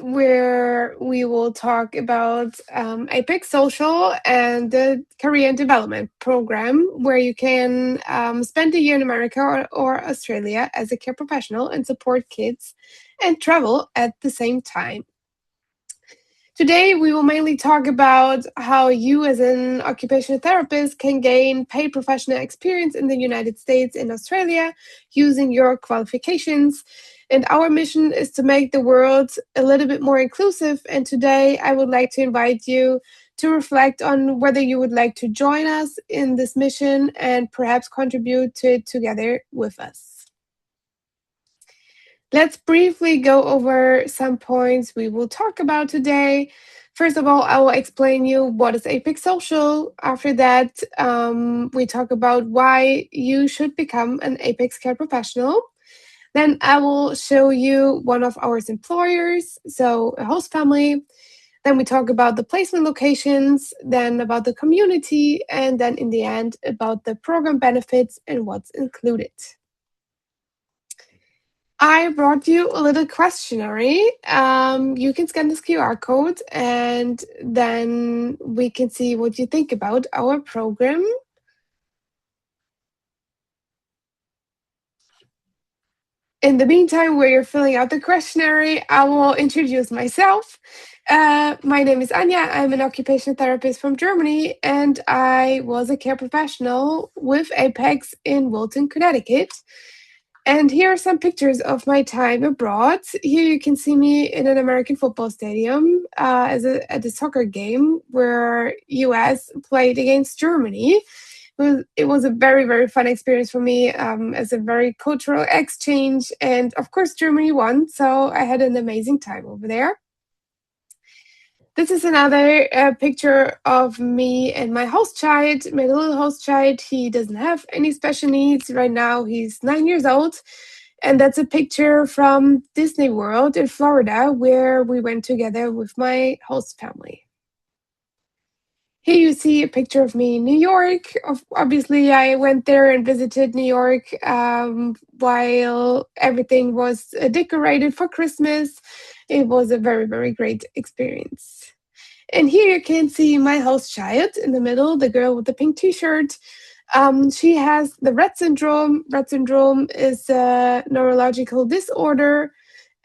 where we will talk about APEC Social and the Career and Development Program, where you can spend a year in America or Australia as a care professional and support kids and travel at the same time. Today, we will mainly talk about how you as an occupational therapist can gain paid professional experience in the United States and Australia using your qualifications. And our mission is to make the world a little bit more inclusive. And today, I would like to invite you to reflect on whether you would like to join us in this mission and perhaps contribute to it together with us. Let's briefly go over some points we will talk about today. First of all, I will explain you what is APEC Social. After that, we talk about why you should become an APEC care professional. Then I will show you one of our employers, so a host family. Then we talk about the placement locations, then about the community, and then in the end about the program benefits and what's included. I brought you a little questionnaire. You can scan this QR code and then we can see what you think about our program. In the meantime, where you're filling out the questionnaire, I will introduce myself. My name is Anja. I'm an occupational therapist from Germany, and I was a care professional with Apex in Wilton, Connecticut. And here are some pictures of my time abroad. Here you can see me in an American football stadium at a soccer game where US played against Germany. It was a very, very fun experience for me as a very cultural exchange. And of course, Germany won, so I had an amazing time over there. This is another picture of me and my host child, my little host child. He doesn't have any special needs. Right now, he's 9 years old. And that's a picture from Disney World in Florida, where we went together with my host family. Here you see a picture of me in New York. Obviously, I went there and visited New York while everything was decorated for Christmas. It was a very, very great experience. And here you can see my host child in the middle, the girl with the pink t-shirt. She has the Rett syndrome. Rett syndrome is a neurological disorder.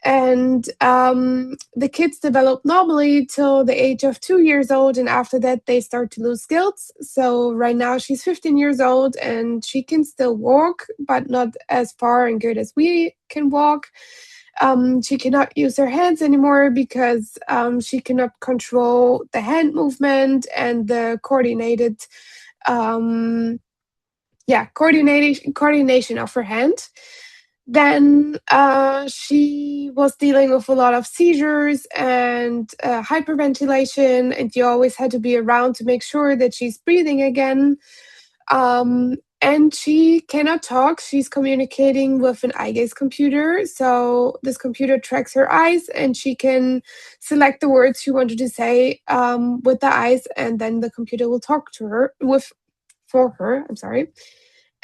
And the kids develop normally till the age of 2 years old. And after that, they start to lose skills. So right now she's 15 years old and she can still walk, but not as far and good as we can walk. She cannot use her hands anymore because she cannot control the hand movement and the coordination of her hand. Then she was dealing with a lot of seizures and hyperventilation, and you always had to be around to make sure that she's breathing again. And she cannot talk. She's communicating with an eye gaze computer. So this computer tracks her eyes and she can select the words she wanted to say with the eyes, and then the computer will talk to her for her.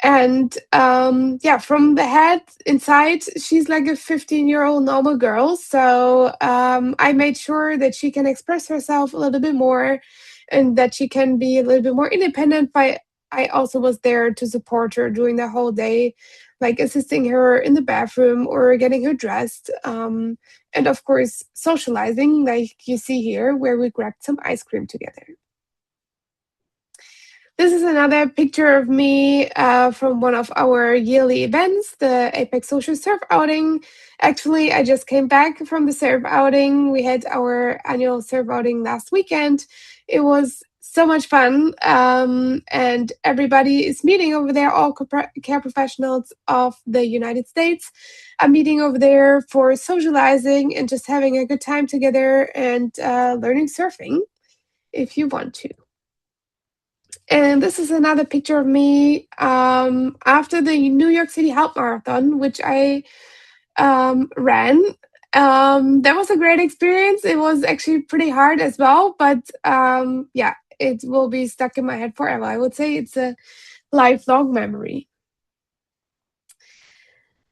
And from the head inside, she's like a 15-year-old normal girl. So I made sure that she can express herself a little bit more and that she can be a little bit more independent. But I also was there to support her during the whole day, like assisting her in the bathroom or getting her dressed. And of course, socializing, like you see here, where we grabbed some ice cream together. This is another picture of me from one of our yearly events, the Apex Social Surf Outing. Actually, I just came back from the surf outing. We had our annual surf outing last weekend. It was so much fun, and everybody is meeting over there. All care professionals of the United States are meeting over there for socializing and just having a good time together and learning surfing if you want to. And this is another picture of me after the New York City Half Marathon, which I ran. That was a great experience. It was actually pretty hard as well, but it will be stuck in my head forever. I would say it's a lifelong memory.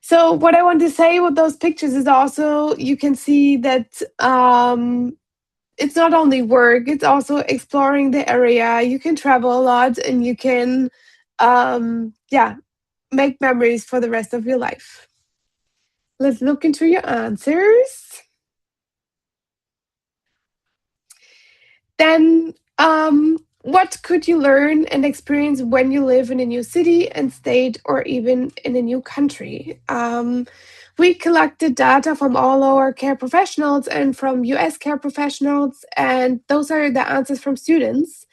So what I want to say with those pictures is also you can see that it's not only work, it's also exploring the area. You can travel a lot and you can yeah, make memories for the rest of your life. Let's look into your answers. Then, what could you learn and experience when you live in a new city and state or even in a new country? We collected data from all our care professionals and from US care professionals, and those are the answers from students.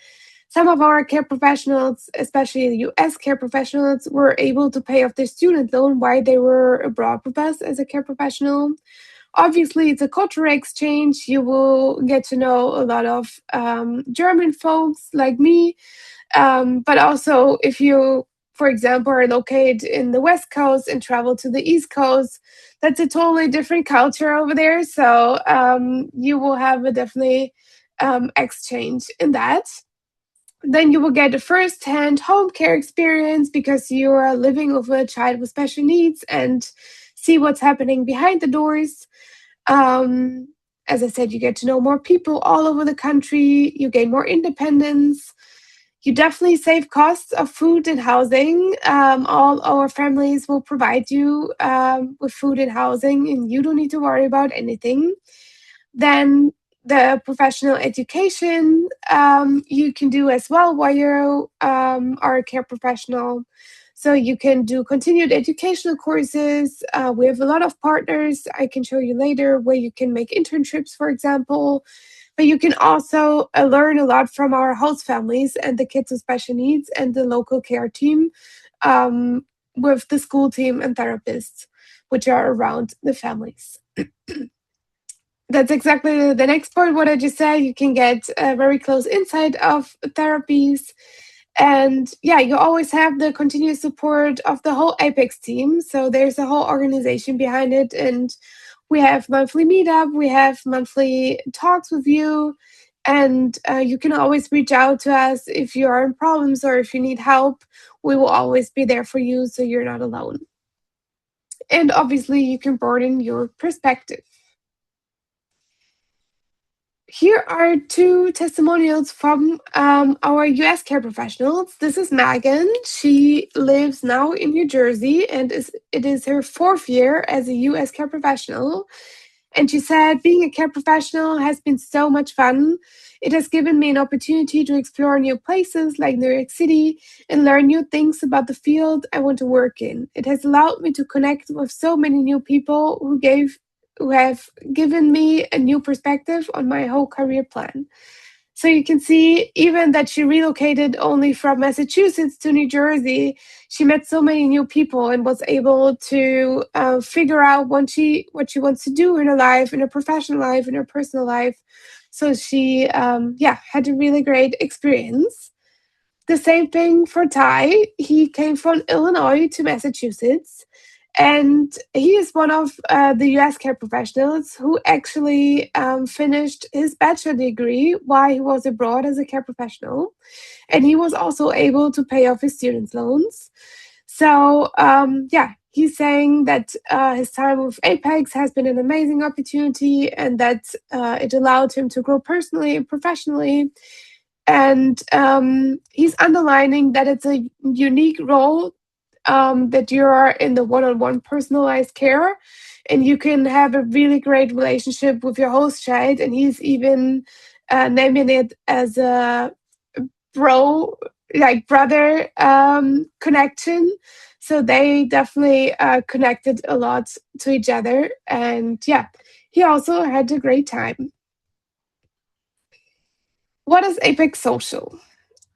Some of our care professionals, especially US care professionals, were able to pay off their student loan while they were abroad with us as a care professional. Obviously, it's a cultural exchange. You will get to know a lot of German folks like me, but also if you, for example, are located in the West Coast and travel to the East Coast, that's a totally different culture over there. So you will have a definitely exchange in that. Then you will get a first-hand home care experience because you are living with a child with special needs and see what's happening behind the doors. um, as I said, you get to know more people all over the country, you gain more independence, you definitely save costs of food and housing. All our families will provide you with food and housing, and you don't need to worry about anything. Then the professional education you can do as well while you are a care professional. So you can do continued educational courses. We have a lot of partners I can show you later where you can make internships, for example. But you can also learn a lot from our host families and the kids with special needs and the local care team um, with the school team and therapists, which are around the families. That's exactly the next part. What I just said, you can get a very close insight of therapies. And yeah, you always have the continuous support of the whole Apex team. So there's a whole organization behind it. And we have monthly meetup, we have monthly talks with you. And you can always reach out to us if you are in problems or if you need help. We will always be there for you so you're not alone. And obviously, you can broaden your perspective. Here are two testimonials from our US care professionals. This is Megan. She lives now in New Jersey and it is her fourth year as a US care professional. And she said, being a care professional has been so much fun. It has given me an opportunity to explore new places like New York City and learn new things about the field I want to work in. It has allowed me to connect with so many new people who have given me a new perspective on my whole career plan. So you can see, even that she relocated only from Massachusetts to New Jersey, she met so many new people and was able to figure out what she wants to do in her life, in her professional life, in her personal life. So she, had a really great experience. The same thing for Ty. He came from Illinois to Massachusetts, and he is one of the US care professionals who actually finished his bachelor degree while he was abroad as a care professional. And he was also able to pay off his student loans. So, he's saying that his time with Apex has been an amazing opportunity and that it allowed him to grow personally and professionally. And he's underlining that it's a unique role, that you are in the one-on-one personalized care and you can have a really great relationship with your host child. And he's even naming it as a bro, like brother connection. So they definitely connected a lot to each other. And yeah, he also had a great time. What is Apex Social?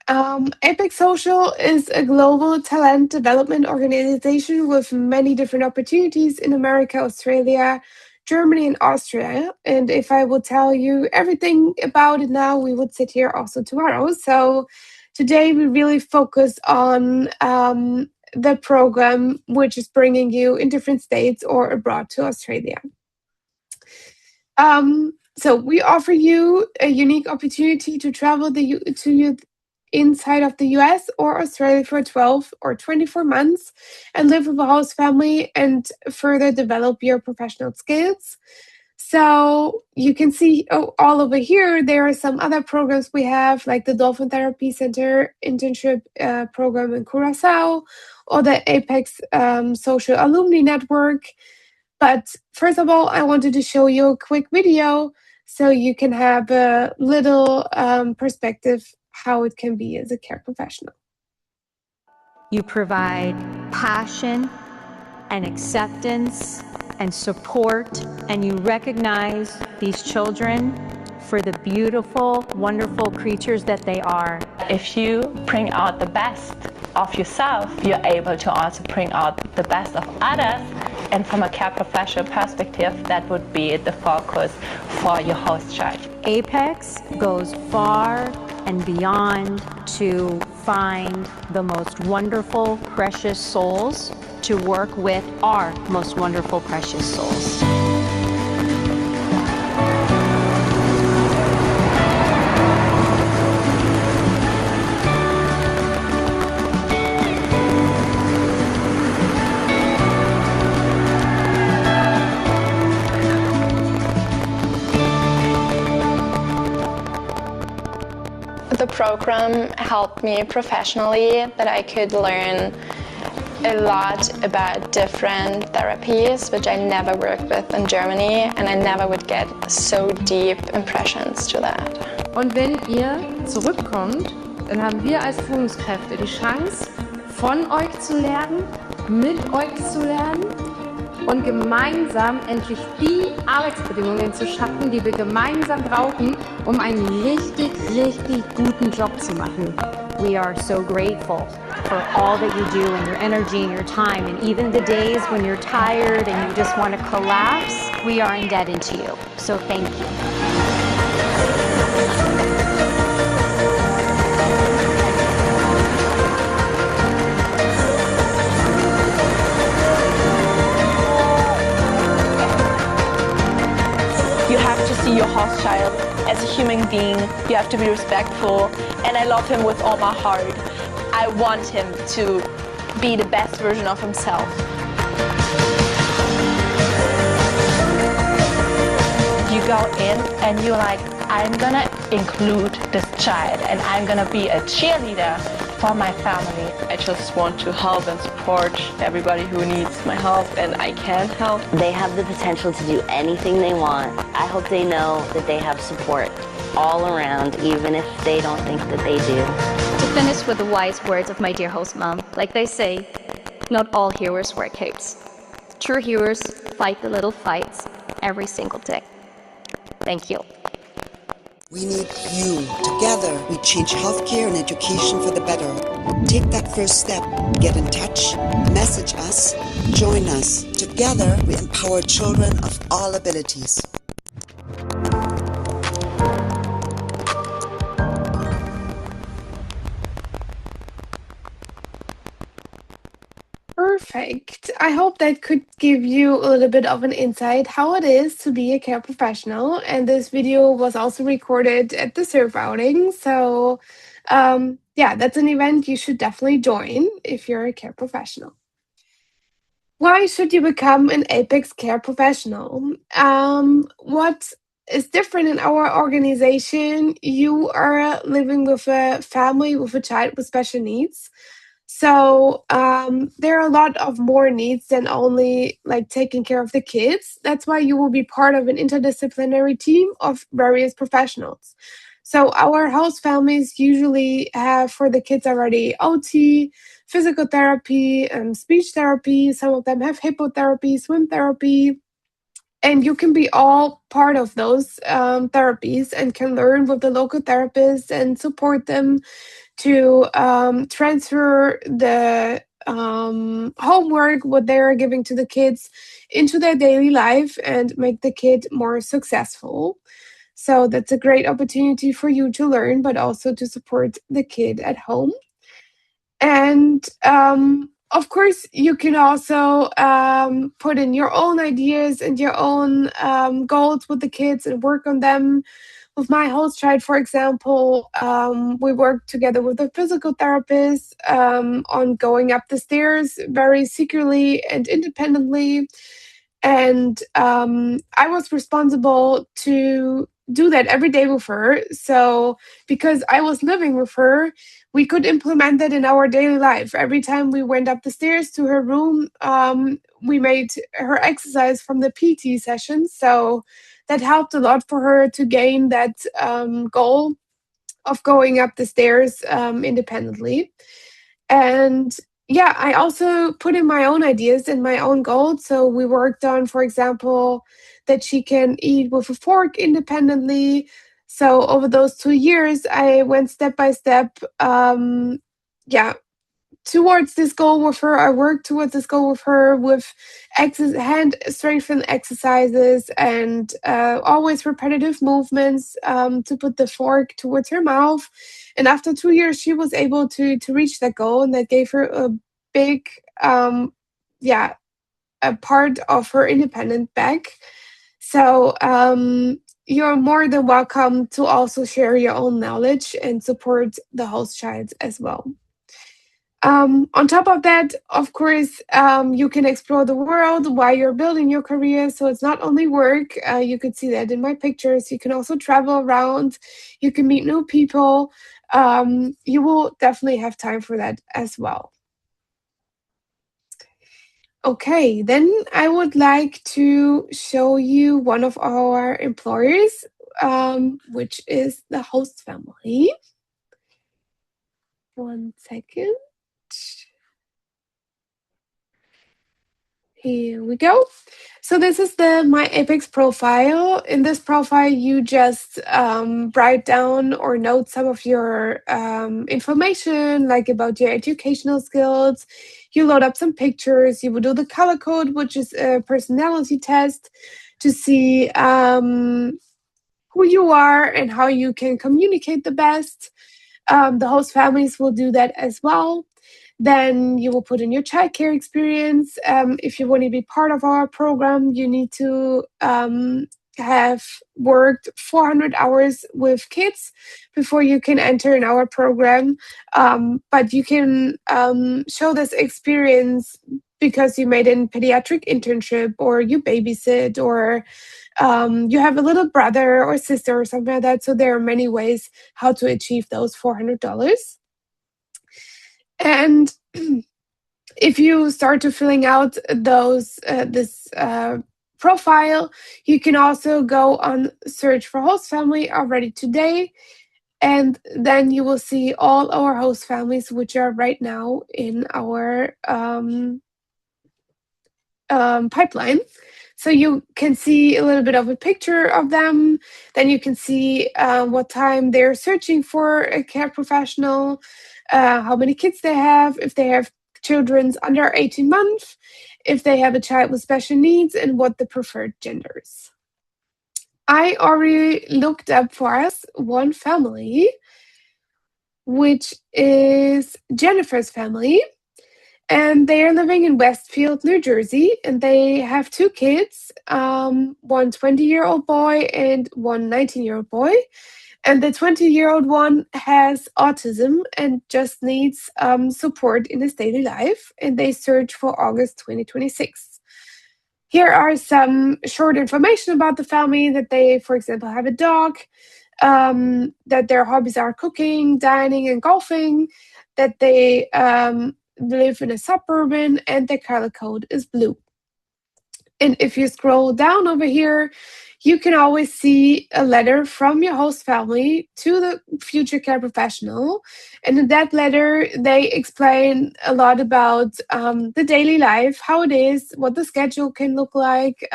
Epic Social is a global talent development organization with many different opportunities in America, Australia, Germany, and Austria. And if I would tell you everything about it now, we would sit here also tomorrow. So today we really focus on the program, which is bringing you in different states or abroad to Australia. So we offer you a unique opportunity to travel inside of the US or Australia for 12 or 24 months and live with a host family and further develop your professional skills. So you can see all over here, there are some other programs we have, like the Dolphin Therapy Center internship program in Curacao, or the Apex Social Alumni Network. But first of all, I wanted to show you a quick video so you can have a little perspective how it can be as a care professional. You provide passion and acceptance and support, and you recognize these children for the beautiful, wonderful creatures that they are. If you bring out the best of yourself, you're able to also bring out the best of others. And from a care professional perspective, that would be the focus for your host child. Apex goes far and beyond to find the most wonderful, precious souls to work with our most wonderful, precious souls. The program helped me professionally, that I could learn a lot about different therapies, which I never worked with in Germany, and I never would get so deep impressions to that. Und wenn ihr zurückkommt, dann haben wir als Führungskräfte die Chance, von euch zu lernen, mit euch zu lernen und gemeinsam endlich die Arbeitsbedingungen zu schaffen, die wir gemeinsam brauchen, um einen richtig, richtig guten Job zu machen. We are so grateful for all that you do and your energy and your time, and even the days when you're tired and you just want to collapse, we are indebted to you. So thank you. You have to see your host child as a human being. You have to be respectful, and I love him with all my heart. I want him to be the best version of himself. You go in and you're like, I'm gonna include this child and I'm gonna be a cheerleader for my family. I just want to help and support everybody who needs my help, and I can help. They have the potential to do anything they want. I hope they know that they have support all around, even if they don't think that they do. To finish with the wise words of my dear host mom, like they say, not all heroes wear capes. True heroes fight the little fights every single day. Thank you. We need you. Together, we change healthcare and education for the better. Take that first step. Get in touch. Message us. Join us. Together, we empower children of all abilities. Perfect. I hope that could give you a little bit of an insight how it is to be a care professional. And this video was also recorded at the surf outing. So yeah, that's an event you should definitely join if you're a care professional. Why should you become an Apex care professional? What is different in our organization? You are living with a family with a child with special needs. So there are a lot of more needs than only like taking care of the kids. That's why you will be part of an interdisciplinary team of various professionals. So our host families usually have for the kids already OT, physical therapy, speech therapy. Some of them have hippotherapy, swim therapy. And you can be all part of those therapies and can learn with the local therapists and support them to transfer the homework, what they are giving to the kids, into their daily life and make the kid more successful. So that's a great opportunity for you to learn, but also to support the kid at home. And of course, you can also put in your own ideas and your own goals with the kids and work on them with my host child, for example, we worked together with a physical therapist on going up the stairs very securely and independently. And I was responsible to do that every day with her. So, because I was living with her, we could implement that in our daily life. Every time we went up the stairs to her room, we made her exercise from the PT session. So, that helped a lot for her to gain that goal of going up the stairs independently. And yeah, I also put in my own ideas and my own goals. So we worked on, for example, that she can eat with a fork independently. So over those 2 years, I went step by step. Yeah, towards this goal with her. I worked towards this goal with her with hand strengthen exercises and always repetitive movements to put the fork towards her mouth. And after 2 years, she was able to reach that goal, and that gave her a big, yeah, a part of her independent back. So you're more than welcome to also share your own knowledge and support the host child as well. On top of that, of course, you can explore the world while you're building your career. So it's not only work. You could see that in my pictures. You can also travel around. You can meet new people. You will definitely have time for that as well. Okay, then I would like to show you one of our employers, which is the host family. 1 second. Here we go. So this is the My Apex profile. In this profile, you just write down or note some of your information, like about your educational skills. You load up some pictures. You will do the color code, which is a personality test to see who you are and how you can communicate the best. The host families will do that as well. Then you will put in your childcare experience. If you want to be part of our program, you need to have worked 400 hours with kids before you can enter in our program. But you can show this experience because you made a pediatric internship, or you babysit, or you have a little brother or sister or something like that. So there are many ways how to achieve those $400. And if you start to filling out this profile, you can also go on search for host family already today, and then you will see all our host families which are right now in our pipeline. So you can see a little bit of a picture of them. Then you can see what time they're searching for a care professional, how many kids they have, if they have children under 18 months, if they have a child with special needs, and what the preferred genders. I already looked up for us one family, which is Jennifer's family. And they are living in Westfield, New Jersey, and they have 2 kids, one 20-year-old boy and one 19-year-old boy. And the 20-year-old one has autism and just needs support in his daily life, and they search for August 2026. Here are some short information about the family, that they, for example, have a dog, that their hobbies are cooking, dining, and golfing, that they live in a suburban, and their color code is blue. And if you scroll down over here, you can always see a letter from your host family to the future care professional. And in that letter, they explain a lot about the daily life, how it is, what the schedule can look like,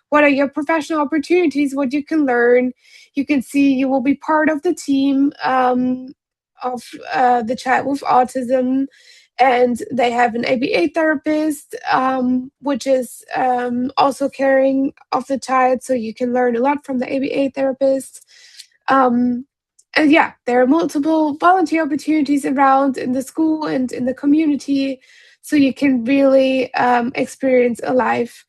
what are your professional opportunities, what you can learn. You can see you will be part of the team of the child with autism. And they have an ABA therapist, which is also caring of the child, so you can learn a lot from the ABA therapist. And yeah, there are multiple volunteer opportunities around in the school and in the community, so you can really experience a life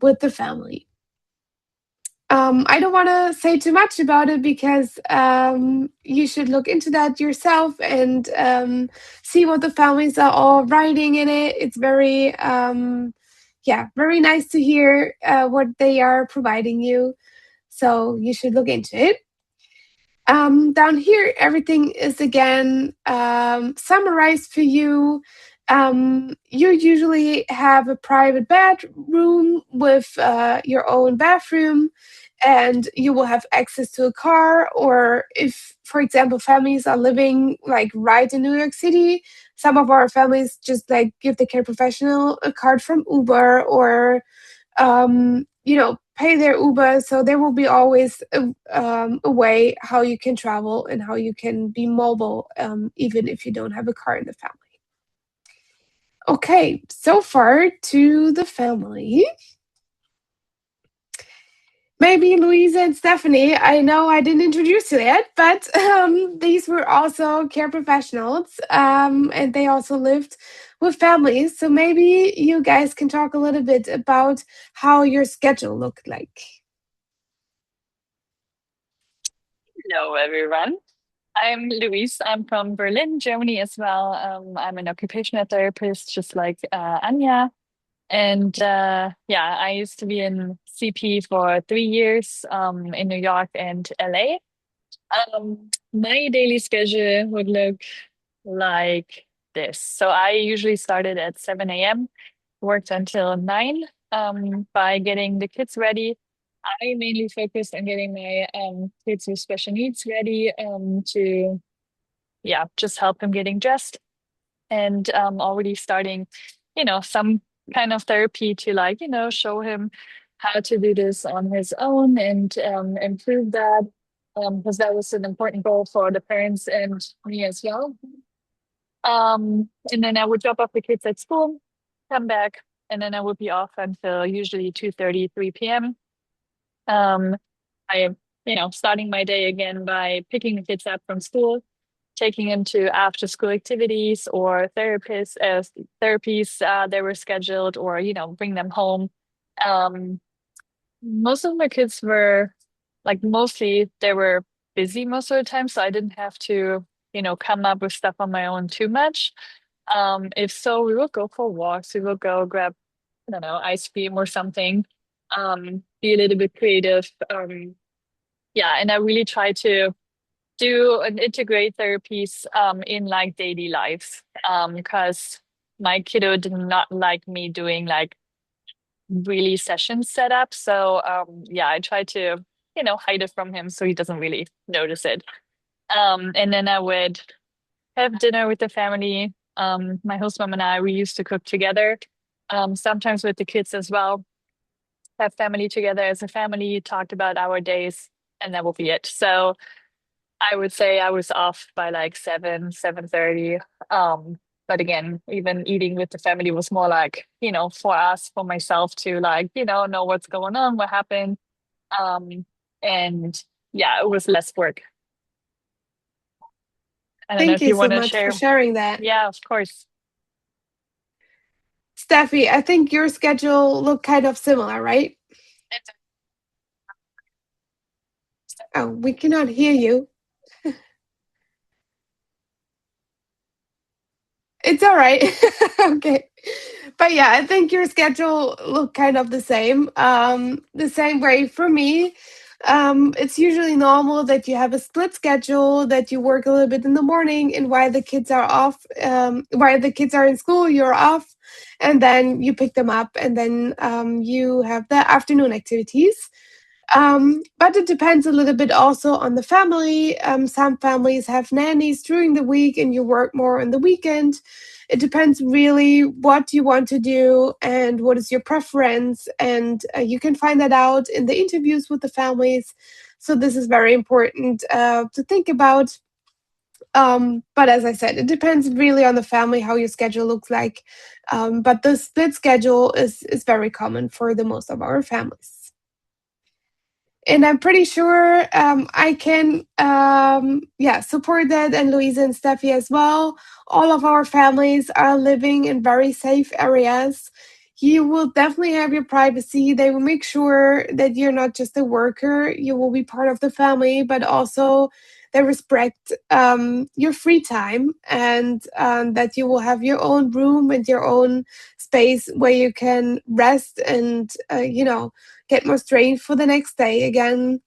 with the family. I don't want to say too much about it because you should look into that yourself and see what the families are all writing in it. It's very, yeah, very nice to hear what they are providing you. So you should look into it. Down here, everything is again summarized for you. You usually have a private bedroom with your own bathroom, and you will have access to a car. Or if, for example, families are living like right in New York City, some of our families just like give the care professional a card from Uber, or pay their Uber. So there will be always a way how you can travel and how you can be mobile, even if you don't have a car in the family. Okay, so far to the family. Maybe Louisa and Stephanie, I know I didn't introduce you yet, but these were also care professionals, and they also lived with families. So maybe you guys can talk a little bit about how your schedule looked like. Hello, everyone. I'm Louise. I'm from Berlin, Germany as well. I'm an occupational therapist, just like Anja. And yeah, I used to be in CP for 3 years in New York and LA. My daily schedule would look like this. So I usually started at 7 a.m., worked until 9 by getting the kids ready. I mainly focused on getting my kids with special needs ready to, yeah, just help him getting dressed and already starting, some kind of therapy to like, show him how to do this on his own and improve that because that was an important goal for the parents and me as well. And then I would drop off the kids at school, come back, and then I would be off until usually 2:30, 3 p.m. Um, I, starting my day again by picking the kids up from school, taking them to after school activities or therapies they were scheduled, or, bring them home. Um, Most of my kids were like, mostly they were busy most of the time, so I didn't have to, come up with stuff on my own too much. If so, we will go for walks. We will go grab, I don't know, ice cream or something. Be a little bit creative. Yeah, and I really try to do and integrate therapies in like daily lives. Because my kiddo did not like me doing like really session setup. So yeah, I try to, hide it from him so he doesn't really notice it. And then I would have dinner with the family. My host mom and I, we used to cook together, sometimes with the kids as well. Have family together as a family, talked about our days, and that will be it. So I would say I was off by like 7:30. But again, even eating with the family was more like, for us, for myself to like, know what's going on, what happened. And yeah, it was less work. I don't know Thank if you you so want to much for share. sharing that. Yeah, of course. Steffi, I think your schedule looked kind of similar, right? Oh, we cannot hear you. It's all right. Okay. But yeah, I think your schedule looked kind of the same way for me. It's usually normal that you have a split schedule, that you work a little bit in the morning, and while the kids are off, while the kids are in school, you're off, and then you pick them up, and then you have the afternoon activities. But it depends a little bit also on the family. Some families have nannies during the week and you work more on the weekend. It depends really what you want to do and what is your preference. And you can find that out in the interviews with the families. So, this is very important to think about. But as I said, it depends really on the family, how your schedule looks like. But the split schedule is very common for the most of our families. And I'm pretty sure I can, yeah, support that, and Louisa and Steffi as well. All of our families are living in very safe areas. you will definitely have your privacy. They will make sure that you're not just a worker, you will be part of the family, but also they respect your free time, and that you will have your own room and your own space where you can rest and, get more strength for the next day again.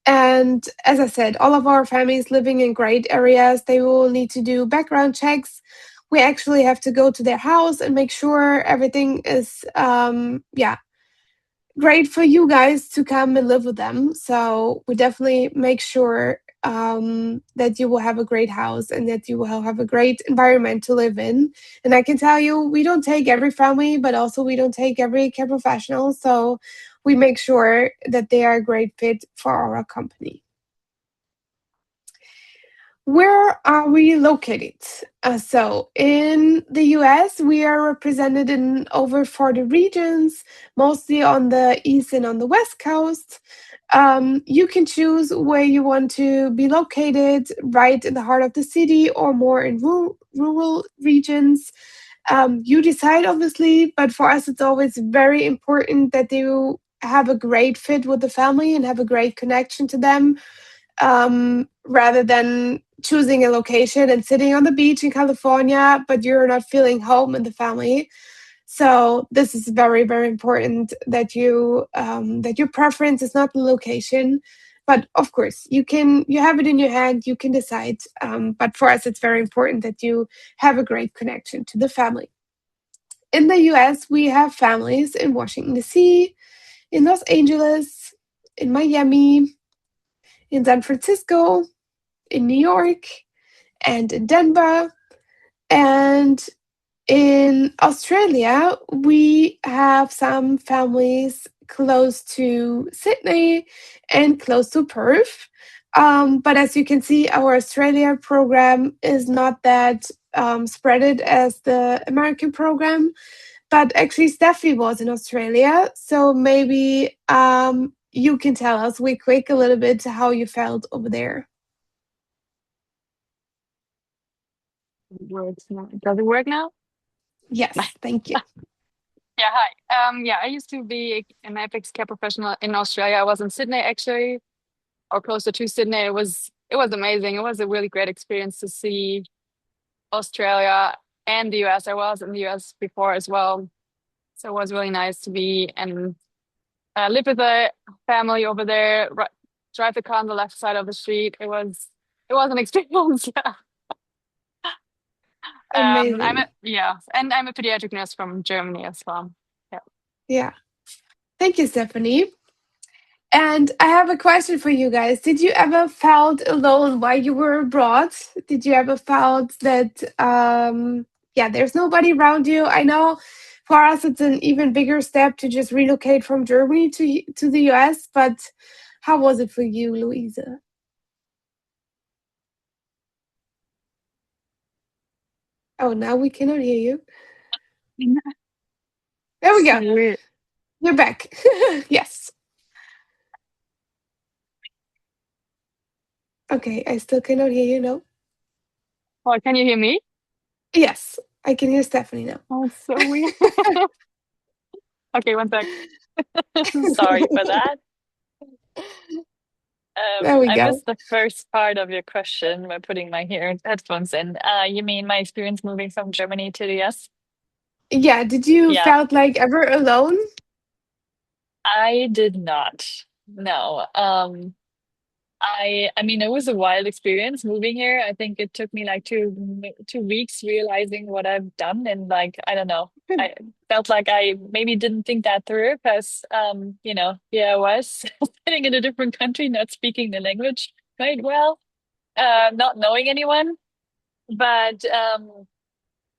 And as I said, all of our families living in great areas, they will need to do background checks. We actually have to go to their house and make sure everything is, great for you guys to come and live with them. So we definitely make sure that you will have a great house and that you will have a great environment to live in. And I can tell you, we don't take every family, but also we don't take every care professional. So we make sure that they are a great fit for our company. Where are we located? So in the US, we are represented in over 40 regions, mostly on the East and on the West Coast. You can choose where you want to be located, right in the heart of the city or more in rural regions. You decide, obviously, but for us, it's always very important that you have a great fit with the family and have a great connection to them, rather than choosing a location and sitting on the beach in California, but you're not feeling home in the family. So this is very, very important that that your preference is not the location, but of course you have it in your hand, you can decide. But for us, it's very important that you have a great connection to the family. In the U.S., we have families in Washington D.C., in Los Angeles, in Miami, in San Francisco, in New York, and in Denver. And in Australia, we have some families close to Sydney and close to Perth. But as you can see, our Australia program is not that spreaded as the American program. But actually, Steffi was in Australia, so maybe you can tell us, we quick, a little bit how you felt over there. Works now. Does it work now? Yes, thank you. Yeah, hi. Yeah, I used to be an apex care professional in Australia. I was in Sydney actually, or closer to Sydney. It was amazing. It was a really great experience to see Australia and the US. I was in the US before as well, so it was really nice to be and live with a family over there. Drive the car on the left side of the street. It was an experience. Yeah. Amazing. And I'm a pediatric nurse from Germany as well. Yeah. Yeah. Thank you, Stephanie. And I have a question for you guys. Did you ever felt alone while you were abroad? Did you ever felt that there's nobody around you? I know for us it's an even bigger step to just relocate from Germany to the US, but how was it for you, Louisa? Oh, now we cannot hear you. There we go. Weird. You're back. Yes. Okay, I still cannot hear you, no? Well, can you hear me? Yes, I can hear Stephanie now. Oh, it's so weird. Okay, one sec. Sorry for that. There we I go. missed the first part of your question by putting my headphones in. You mean my experience moving from Germany to the US? Yeah, did you Yeah, felt like ever alone? I did not. No. I mean, it was a wild experience moving here. I think it took me like 2 weeks realizing what I've done, and like I don't know, I felt like I maybe didn't think that through because here I was sitting in a different country, not speaking the language quite well, not knowing anyone, but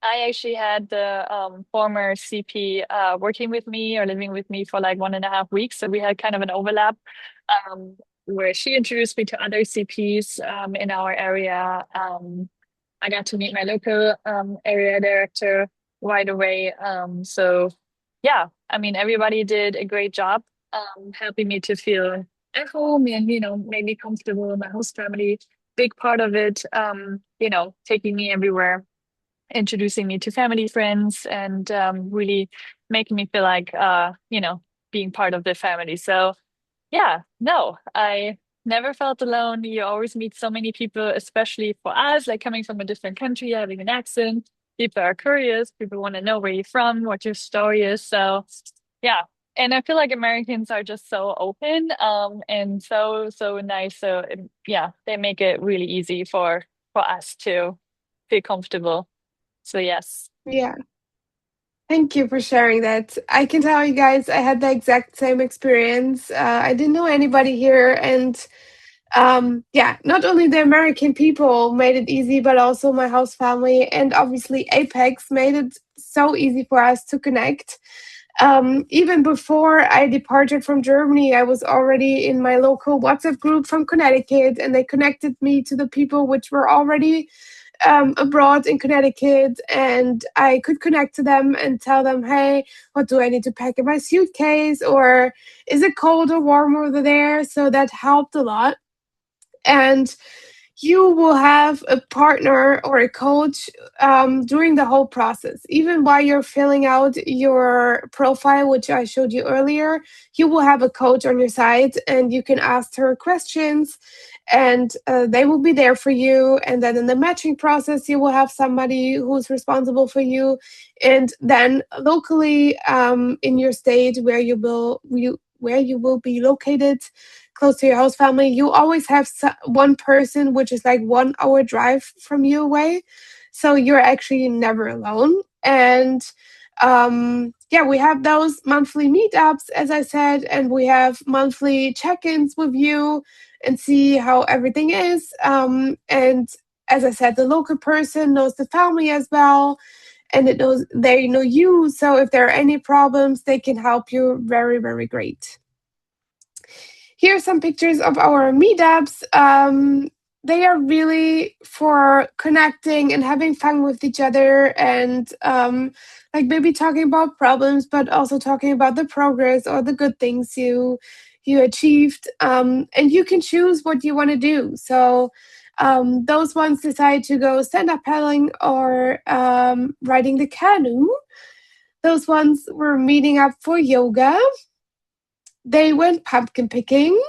I actually had the former CP working with me or living with me for like 1.5 weeks. So we had kind of an overlap um, where she introduced me to other CPs in our area. I got to meet my local area director right away. So, yeah, I mean, everybody did a great job helping me to feel at home and, made me comfortable. My host family, big part of it, taking me everywhere, introducing me to family friends, and really making me feel like, being part of the family. So yeah, no, I never felt alone. You always meet so many people, especially for us, like coming from a different country, having an accent. People are curious. People want to know where you're from, what your story is. So, yeah. And I feel like Americans are just so open, and so nice. So, yeah, they make it really easy for us to feel comfortable. So, yes. Yeah. Thank you for sharing that. I can tell you guys, I had the exact same experience. I didn't know anybody here, and yeah, not only the American people made it easy, but also my host family, and obviously Apex made it so easy for us to connect. Even before I departed from Germany, I was already in my local WhatsApp group from Connecticut, and they connected me to the people which were already abroad in Connecticut, and I could connect to them and tell them, hey, what do I need to pack in my suitcase? Or is it cold or warm over there? So that helped a lot. And you will have a partner or a coach during the whole process. Even while you're filling out your profile, which I showed you earlier, you will have a coach on your side and you can ask her questions and they will be there for you. And then in the matching process, you will have somebody who's responsible for you. And then locally in your state where you will be located, close to your host family, you always have one person which is like 1 hour drive from you away. So you're actually never alone. And yeah, we have those monthly meetups, as I said, and we have monthly check-ins with you and see how everything is. And as I said, the local person knows the family as well, and they know you. So if there are any problems, they can help you very, very great. Here are some pictures of our meetups. They are really for connecting and having fun with each other and like maybe talking about problems, but also talking about the progress or the good things you achieved. And you can choose what you want to do. So those ones decide to go stand-up paddling or riding the canoe. Those ones were meeting up for yoga. They went pumpkin picking.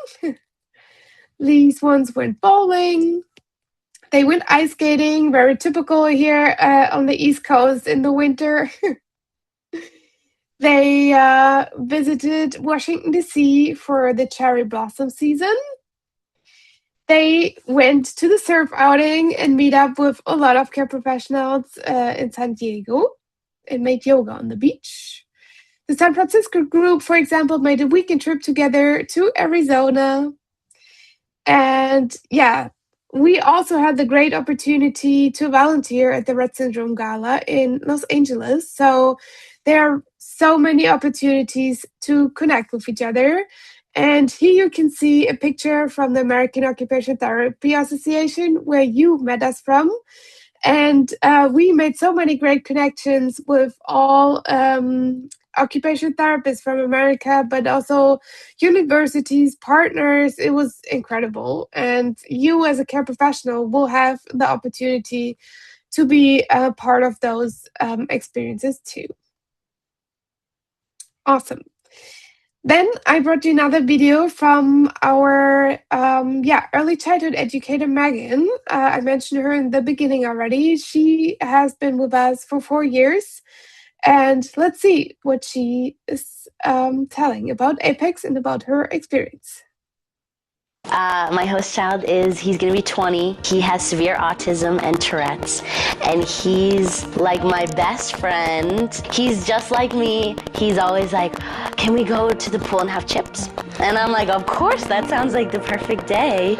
These ones went bowling. They went ice skating, very typical here on the East Coast in the winter. They visited Washington, D.C. for the cherry blossom season. They went to the surf outing and meet up with a lot of care professionals in San Diego and made yoga on the beach. The San Francisco group, for example, made a weekend trip together to Arizona. And yeah, we also had the great opportunity to volunteer at the Rett Syndrome Gala in Los Angeles. So there are so many opportunities to connect with each other. And here you can see a picture from the American Occupational Therapy Association, where you met us from. And we made so many great connections with all occupational therapists from America, but also universities, partners. It was incredible. And you as a care professional will have the opportunity to be a part of those experiences too. Awesome. Then I brought you another video from our early childhood educator, Megan. I mentioned her in the beginning already. She has been with us for 4 years. And let's see what she is telling about Apex and about her experience. My host child he's going to be 20. He has severe autism and Tourette's, and he's like my best friend. He's just like me. He's always like, can we go to the pool and have chips? And I'm like, of course, that sounds like the perfect day.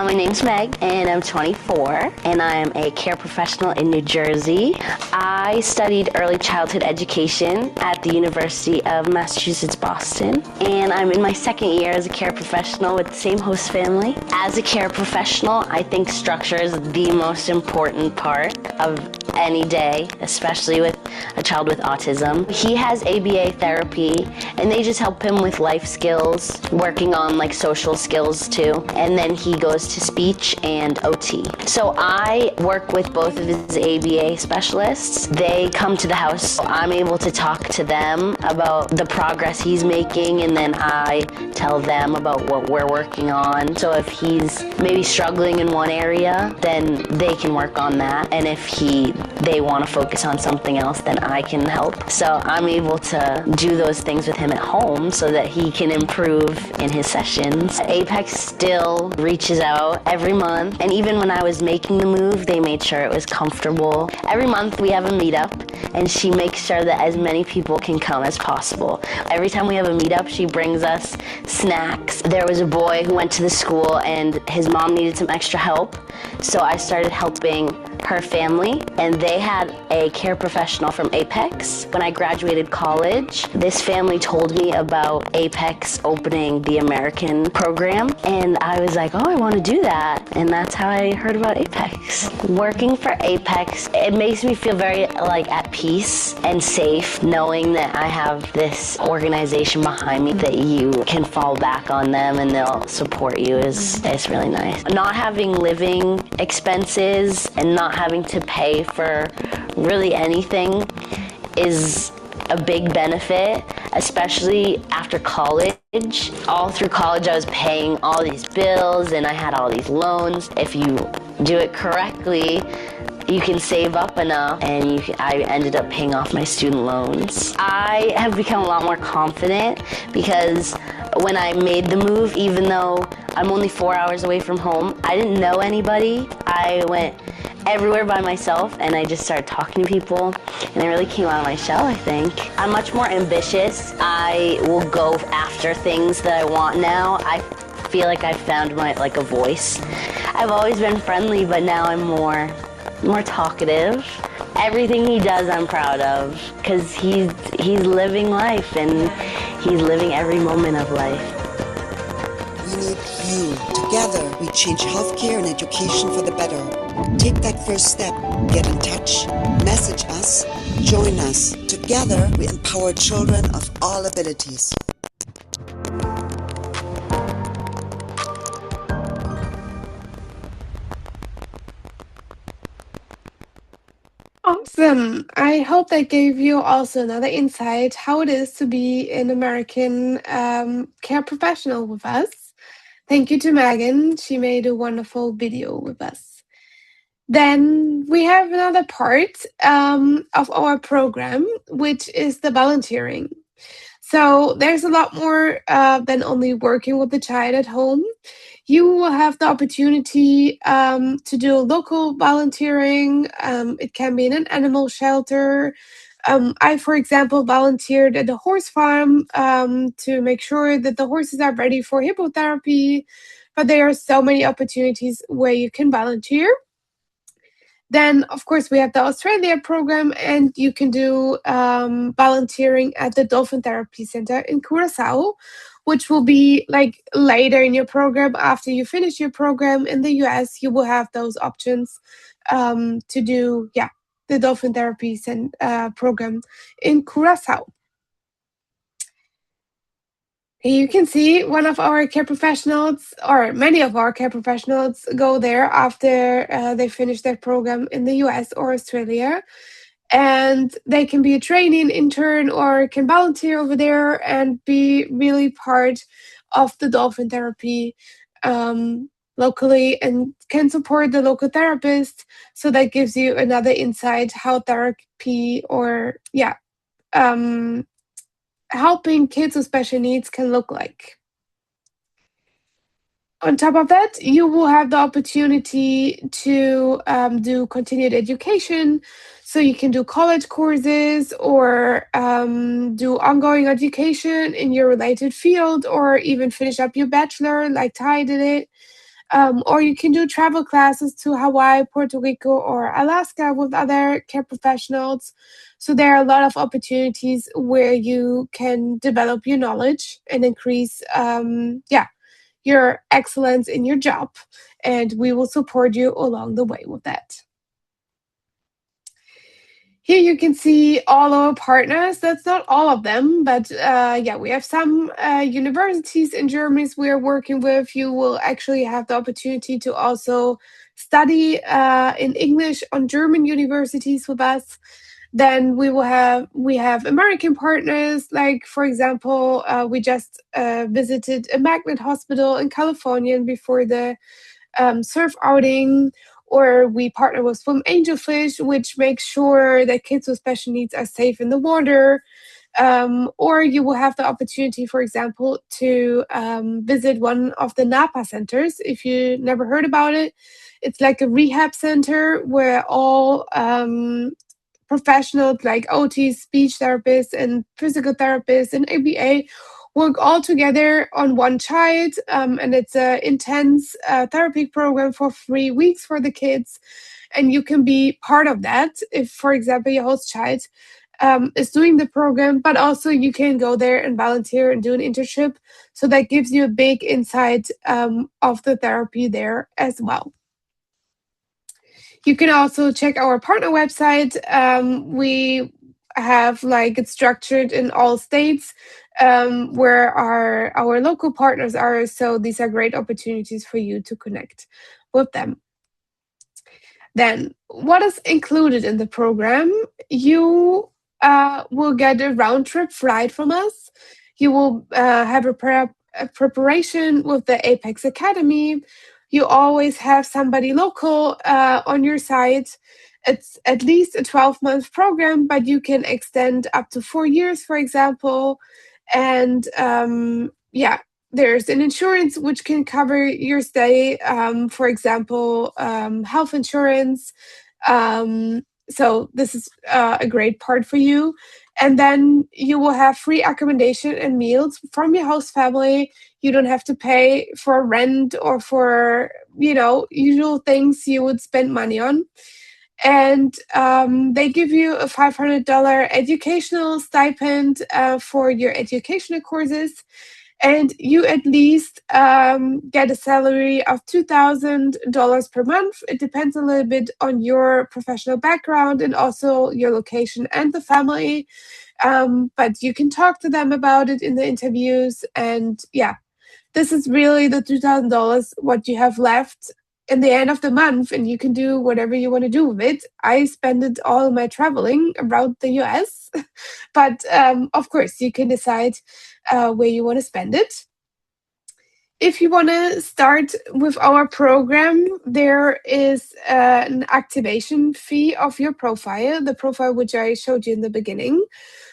My name's Meg, and I'm 24, and I am a care professional in New Jersey. I studied early childhood education at the University of Massachusetts, Boston, and I'm in my second year as a care professional with the same host family. As a care professional, I think structure is the most important part of any day, especially with a child with autism. He has ABA therapy, and they just help him with life skills, working on like social skills too, and then he goes to speech and OT. So I work with both of his ABA specialists. They come to the house. I'm able to talk to them about the progress he's making, and then I tell them about what we're working on. So if he's maybe struggling in one area, then they can work on that, and if they want to focus on something else, then I can help. So I'm able to do those things with him at home so that he can improve in his sessions. Apex still reaches out every month, and even when I was making the move, they made sure it was comfortable. Every month we have a meetup, and she makes sure that as many people can come as possible. Every time we have a meetup, she brings us snacks. There was a boy who went to the school and his mom needed some extra help, so I started helping her family, and they had a care professional from Apex. When I graduated college, this family told me about Apex opening the American program, and I was like, oh, I want to do that, and that's how I heard about Apex. Working for Apex, it makes me feel very like at peace and safe knowing that I have this organization behind me that you can fall back on them and they'll support you is really nice. Not having living expenses and not having to pay for really anything is a big benefit, especially after college. All through college I was paying all these bills and I had all these loans. If you do it correctly, you can save up enough, and I ended up paying off my student loans. I have become a lot more confident because when I made the move, even though I'm only 4 hours away from home, I didn't know anybody. I went everywhere by myself, and I just started talking to people, and I really came out of my shell, I think. I'm much more ambitious. I will go after things that I want now. I feel like I've found a voice. I've always been friendly, but now I'm more talkative. Everything he does I'm proud of because he's living life and he's living every moment of life. We need you. Together, we change healthcare and education for the better. Take that first step. Get in touch. Message us. Join us. Together, we empower children of all abilities. Awesome. I hope that gave you also another insight how it is to be an American care professional with us. Thank you to Megan. She made a wonderful video with us. Then we have another part of our program, which is the volunteering. So there's a lot more than only working with the child at home. You will have the opportunity to do local volunteering. It can be in an animal shelter. I, for example, volunteered at the horse farm to make sure that the horses are ready for hippotherapy. But there are so many opportunities where you can volunteer. Then, of course, we have the Australia program, and you can do volunteering at the Dolphin Therapy Center in Curacao, which will be like later in your program. After you finish your program in the US, you will have those options to do, the Dolphin Therapy program in Curacao. You can see one of our care professionals, or many of our care professionals, go there after they finish their program in the US or Australia. And they can be a training intern or can volunteer over there and be really part of the dolphin therapy locally and can support the local therapist. So that gives you another insight how therapy or, helping kids with special needs can look like. On top of that, you will have the opportunity to do continued education. So you can do college courses or do ongoing education in your related field, or even finish up your bachelor like Ty did it. Or you can do travel classes to Hawaii, Puerto Rico, or Alaska with other care professionals. So there are a lot of opportunities where you can develop your knowledge and increase, your excellence in your job. And we will support you along the way with that. Here you can see all our partners. That's not all of them, but we have some universities in Germany we are working with. You will actually have the opportunity to also study in English on German universities with us. Then we have American partners, like for example, we just visited a magnet hospital in California before the surf outing, or we partner with Swim Angelfish, which makes sure that kids with special needs are safe in the water. Or you will have the opportunity, for example, to visit one of the NAPA centers. If you never heard about it, it's like a rehab center where all professionals like OTs, speech therapists, and physical therapists, and ABA work all together on one child. And it's an intense therapy program for 3 weeks for the kids. And you can be part of that if, for example, your host child is doing the program, but also you can go there and volunteer and do an internship. So that gives you a big insight of the therapy there as well. You can also check our partner website. We have it's structured in all states where our local partners are. So these are great opportunities for you to connect with them. Then, what is included in the program? You will get a round trip flight from us. You will have a preparation with the Apex Academy. You always have somebody local on your side. It's at least a 12-month program, but you can extend up to 4 years, for example. And there's an insurance which can cover your stay, for example, health insurance. So this is a great part for you. And then you will have free accommodation and meals from your host family. You don't have to pay for rent or for, usual things you would spend money on. And they give you a $500 educational stipend for your educational courses. And you at least get a salary of $2,000 per month. It depends a little bit on your professional background and also your location and the family. But you can talk to them about it in the interviews. And this is really the $2,000 what you have left in the end of the month, and you can do whatever you want to do with it. I spend it all my traveling around the US, but of course you can decide where you want to spend it. If you want to start with our program, there is an activation fee of your profile, the profile which I showed you in the beginning.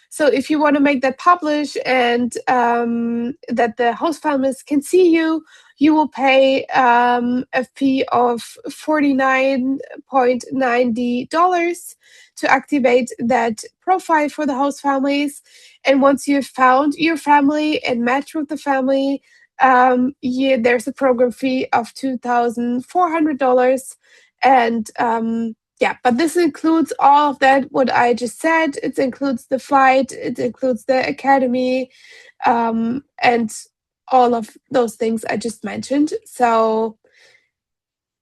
So if you want to make that publish and that the host families can see you, you will pay a fee of $49.90 to activate that profile for the host families. And once you've found your family and matched with the family, there's a program fee of $2,400. And but this includes all of that, what I just said. It includes the flight, it includes the academy, and all of those things I just mentioned. So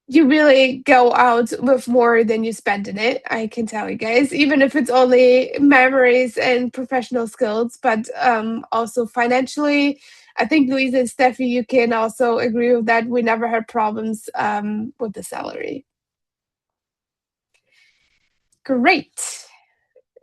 you really go out with more than you spend in it, I can tell you guys, even if it's only memories and professional skills, but also financially. I think Louisa and Steffi, you can also agree with that. We never had problems with the salary. Great.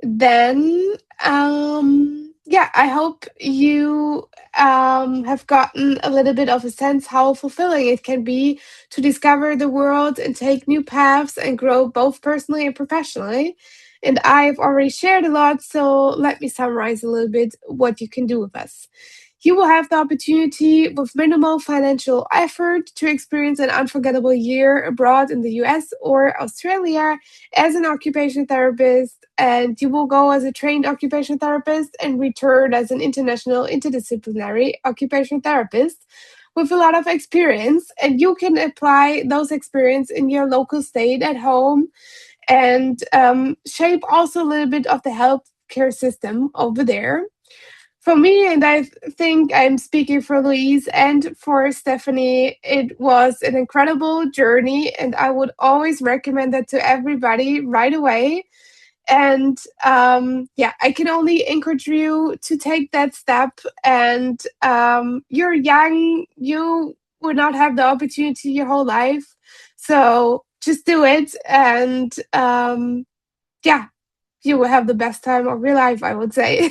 Then, I hope you have gotten a little bit of a sense how fulfilling it can be to discover the world and take new paths and grow both personally and professionally. And I've already shared a lot, so let me summarize a little bit what you can do with us. You will have the opportunity with minimal financial effort to experience an unforgettable year abroad in the US or Australia as an occupational therapist, and you will go as a trained occupational therapist and return as an international interdisciplinary occupational therapist with a lot of experience, and you can apply those experience in your local state at home and shape also a little bit of the healthcare system over there. For me, and I think I'm speaking for Louise and for Stephanie, it was an incredible journey, and I would always recommend that to everybody right away. And yeah, I can only encourage you to take that step. And you're young, you will not have the opportunity your whole life. So just do it. And yeah, you will have the best time of your life, I would say.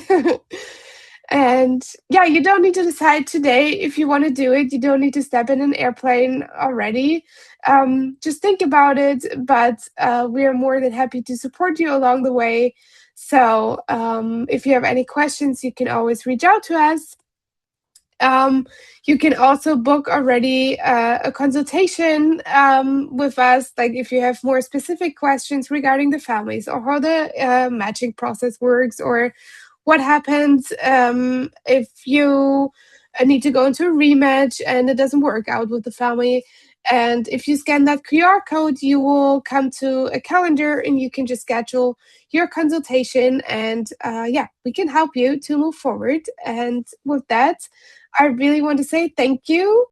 And yeah, you don't need to decide today if you want to do it. You don't need to step in an airplane already. Just think about it. But we are more than happy to support you along the way. So if you have any questions, you can always reach out to us. You can also book already a consultation with us, like if you have more specific questions regarding the families or how the matching process works, or what happens if you need to go into a rematch and it doesn't work out with the family. And if you scan that QR code, you will come to a calendar and you can just schedule your consultation. And yeah, we can help you to move forward. And with that, I really want to say thank you